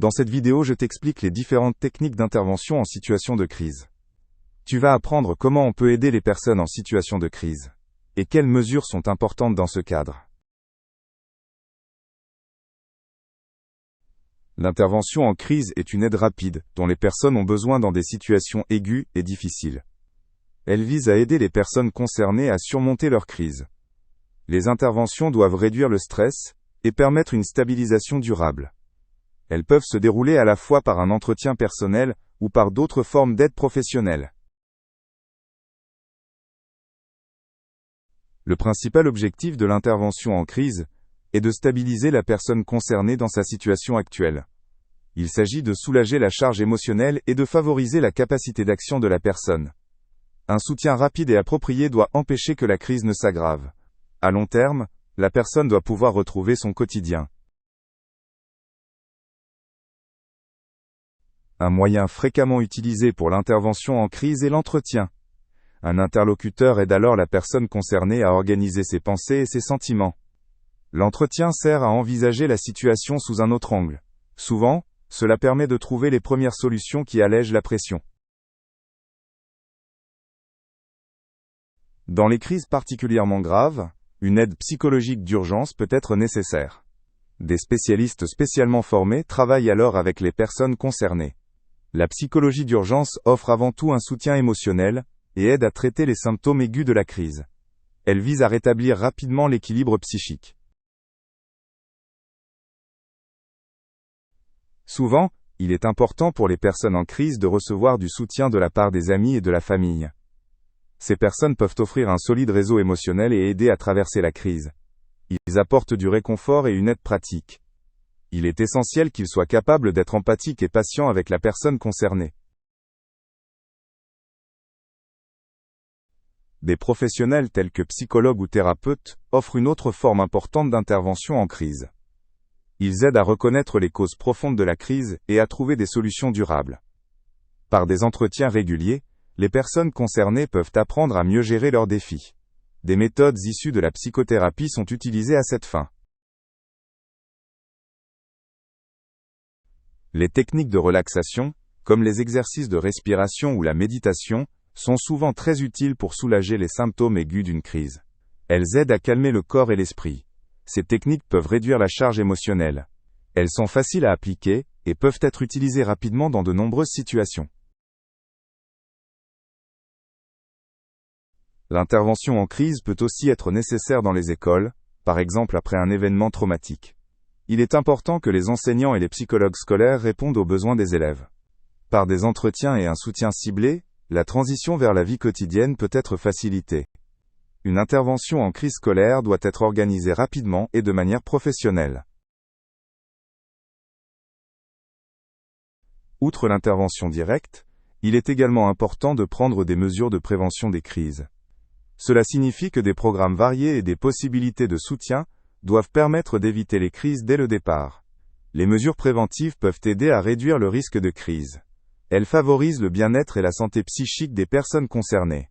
Dans cette vidéo, je t'explique les différentes techniques d'intervention en situation de crise. Tu vas apprendre comment on peut aider les personnes en situation de crise, et quelles mesures sont importantes dans ce cadre. L'intervention en crise est une aide rapide, dont les personnes ont besoin dans des situations aiguës et difficiles. Elle vise à aider les personnes concernées à surmonter leur crise. Les interventions doivent réduire le stress et permettre une stabilisation durable. Elles peuvent se dérouler à la fois par un entretien personnel ou par d'autres formes d'aide professionnelle. Le principal objectif de l'intervention en crise est de stabiliser la personne concernée dans sa situation actuelle. Il s'agit de soulager la charge émotionnelle et de favoriser la capacité d'action de la personne. Un soutien rapide et approprié doit empêcher que la crise ne s'aggrave. À long terme, la personne doit pouvoir retrouver son quotidien. Un moyen fréquemment utilisé pour l'intervention en crise est l'entretien. Un interlocuteur aide alors la personne concernée à organiser ses pensées et ses sentiments. L'entretien sert à envisager la situation sous un autre angle. Souvent, cela permet de trouver les premières solutions qui allègent la pression. Dans les crises particulièrement graves, une aide psychologique d'urgence peut être nécessaire. Des spécialistes spécialement formés travaillent alors avec les personnes concernées. La psychologie d'urgence offre avant tout un soutien émotionnel et aide à traiter les symptômes aigus de la crise. Elle vise à rétablir rapidement l'équilibre psychique. Souvent, il est important pour les personnes en crise de recevoir du soutien de la part des amis et de la famille. Ces personnes peuvent offrir un solide réseau émotionnel et aider à traverser la crise. Ils apportent du réconfort et une aide pratique. Il est essentiel qu'ils soient capables d'être empathiques et patients avec la personne concernée. Des professionnels tels que psychologues ou thérapeutes offrent une autre forme importante d'intervention en crise. Ils aident à reconnaître les causes profondes de la crise et à trouver des solutions durables. Par des entretiens réguliers, les personnes concernées peuvent apprendre à mieux gérer leurs défis. Des méthodes issues de la psychothérapie sont utilisées à cette fin. Les techniques de relaxation, comme les exercices de respiration ou la méditation, sont souvent très utiles pour soulager les symptômes aigus d'une crise. Elles aident à calmer le corps et l'esprit. Ces techniques peuvent réduire la charge émotionnelle. Elles sont faciles à appliquer et peuvent être utilisées rapidement dans de nombreuses situations. L'intervention en crise peut aussi être nécessaire dans les écoles, par exemple après un événement traumatique. Il est important que les enseignants et les psychologues scolaires répondent aux besoins des élèves. Par des entretiens et un soutien ciblé, la transition vers la vie quotidienne peut être facilitée. Une intervention en crise scolaire doit être organisée rapidement et de manière professionnelle. Outre l'intervention directe, il est également important de prendre des mesures de prévention des crises. Cela signifie que des programmes variés et des possibilités de soutien doivent permettre d'éviter les crises dès le départ. Les mesures préventives peuvent aider à réduire le risque de crise. Elles favorisent le bien-être et la santé psychique des personnes concernées.